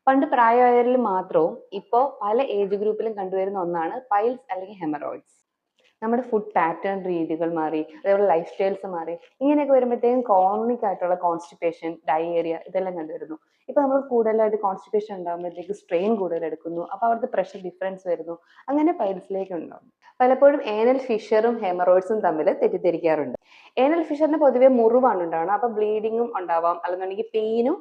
പണ്ട് പ്രായമായവരിൽ മാത്രവും ഇപ്പോൾ പല ഏജ് ഗ്രൂപ്പിലും കണ്ടുവരുന്ന ഒന്നാണ് പൈൽസ് അല്ലെങ്കിൽ ഹെമറോയിഡ്സ്. നമ്മുടെ ഫുഡ് പാറ്റേൺ രീതികൾ മാറി, അതേപോലെ ലൈഫ് സ്റ്റൈൽസ് മാറി, ഇങ്ങനെയൊക്കെ വരുമ്പോഴത്തേക്കും ക്രോണിക് ആയിട്ടുള്ള കോൺസ്റ്റിപ്പേഷൻ, ഡയേറിയ ഇതെല്ലാം കണ്ടുവരുന്നു. ഇപ്പൊ നമ്മൾ കൂടുതലായിട്ട് കോൺസ്റ്റിപ്പേഷൻ ഉണ്ടാകുമ്പോഴത്തേക്ക് സ്ട്രെയിൻ കൂടുതൽ എടുക്കുന്നു, അപ്പൊ അവിടുത്തെ പ്രഷർ ഡിഫറൻസ് വരുന്നു, അങ്ങനെ പൈൽസിലേക്ക് ഉണ്ടാകും. പലപ്പോഴും ഏനൽ ഫിഷറും ഹെമറോയിഡ്സും തമ്മിൽ തെറ്റിദ്ധരിക്കാറുണ്ട്. ഏനൽ ഫിഷറിന് പൊതുവെ മുറിവാണ് ഉണ്ടാവുന്നത്, അപ്പൊ ബ്ലീഡിങ്ങും ഉണ്ടാവാം, അല്ലെന്നുണ്ടെങ്കിൽ പെയിനും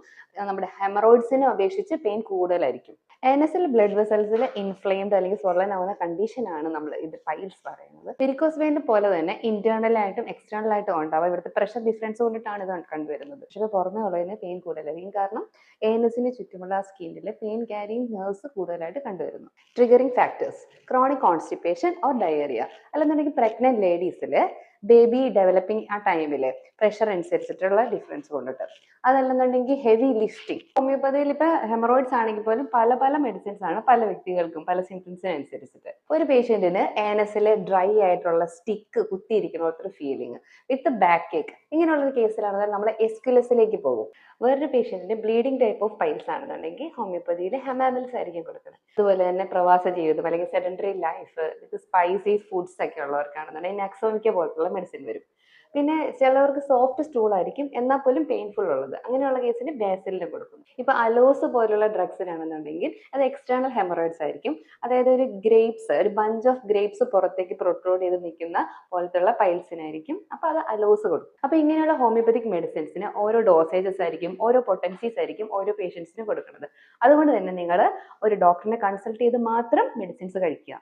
നമ്മുടെ ഹെമറോയിഡ്സിനെ അപേക്ഷിച്ച് പെയിൻ കൂടുതലായിരിക്കും. എൻഎസിൽ ബ്ലഡ് വെസൽസിൽ ഇൻഫ്ലെയിംഡ് അല്ലെങ്കിൽ സ്വൊള്ളൻ ആവുന്ന കണ്ടീഷനാണ് നമ്മൾ ഇത് പൈൽസ് പറയുന്നത്. വെരിക്കോസ് വെയിൻ പോലെ തന്നെ ഇന്റേണൽ ആയിട്ടും എക്സ്റ്റേണൽ ആയിട്ടും ഉണ്ടാവാം. ഇവിടുത്തെ പ്രഷർ ഡിഫറൻസ് കൊണ്ടിട്ടാണ് ഇത് കണ്ടുവരുന്നത്. പക്ഷേ പുറമെ ഉള്ളതിന് പെയിൻ കൂടുതലായിരിക്കും, കാരണം എൻഎസിന് ചുറ്റുമുള്ള സ്കിന്നിൽ പെയിൻ ക്യാരിങ് നെർവ്സ് കൂടുതലായിട്ട് കണ്ടുവരുന്നു. Triggering factors: chronic constipation or diarrhoea, അല്ലെന്നുണ്ടെങ്കിൽ പ്രഗ്നന്റ് ലേഡീസിൽ ബേബി ഡെവലപ്പിംഗ് ആ ടൈമില് പ്രഷർ അനുസരിച്ചിട്ടുള്ള ഡിഫറൻസ് കൊണ്ടിട്ട്, അതല്ലെന്നുണ്ടെങ്കിൽ ഹെവി ലിഫ്റ്റിംഗ്. ഹോമിയോപ്പതിയിൽ ഇപ്പൊ ഹെമറോയിഡ്സ് ആണെങ്കിൽ പോലും പല പല മെഡിസിൻസ് ആണ് പല വ്യക്തികൾക്കും പല സിംറ്റംസിന് അനുസരിച്ചിട്ട്. ഒരു പേഷ്യന്റിന് ഏനസിലെ ഡ്രൈ ആയിട്ടുള്ള സ്റ്റിക്ക് കുത്തിയിരിക്കുന്ന പോലത്തെ ഫീലിംഗ് വിത്ത് ബാക്ക് ഏക്ക്, ഇങ്ങനെയുള്ള കേസിലാണെങ്കിൽ നമ്മൾ എസ്ക്യുലസിലേക്ക് പോകും. വേറൊരു പേഷ്യന്റിന് ബ്ലീഡിംഗ് ടൈപ്പ് ഓഫ് പൈൽസ് ആണെന്നുണ്ടെങ്കിൽ ഹോമിയോപ്പതിയിൽ ഹെമാനൽസ് ആയിരിക്കും കൊടുക്കുന്നത്. അതുപോലെ തന്നെ പ്രവാസ ജീവിതം അല്ലെങ്കിൽ sedentary life with spicy foods ഒക്കെ ഉള്ളവർക്കാണെന്നുണ്ടെങ്കിൽ നെക്സോമിക്ക പോലത്തുള്ള മെഡിസിൻ വരും. പിന്നെ ചിലവർക്ക് സോഫ്റ്റ് സ്റ്റൂൾ ആയിരിക്കും എന്നാൽ പോലും പെയിൻഫുൾ ഉള്ളത്, അങ്ങനെയുള്ള കേസിന് ബേസിലിന് കൊടുക്കും. ഇപ്പൊ അലോസ് പോലുള്ള ഡ്രഗ്സിനാണെന്നുണ്ടെങ്കിൽ അത് എക്സ്റ്റേണൽ ഹെമറോയിഡ്സ് ആയിരിക്കും, അതായത് ഒരു ഗ്രേപ്സ്, ഒരു ബഞ്ച് ഓഫ് ഗ്രേപ്സ് പുറത്തേക്ക് പ്രൊട്രൂഡ് ചെയ്ത് നിൽക്കുന്ന പോലത്തുള്ള പൈൽസിനായിരിക്കും, അപ്പൊ അത് അലോസ് കൊടുക്കും. അപ്പൊ ഇങ്ങനെയുള്ള ഹോമിയോപ്പതിക് മെഡിസിൻസിന് ഓരോ ഡോസേജസ് ആയിരിക്കും, ഓരോ പൊട്ടൻസീസ് ആയിരിക്കും ഓരോ പേഷ്യൻസിന് കൊടുക്കുന്നത്. അതുകൊണ്ട് തന്നെ നിങ്ങൾ ഒരു ഡോക്ടറിനെ കൺസൾട്ട് ചെയ്ത് മാത്രം മെഡിസിൻസ് കഴിക്കുക.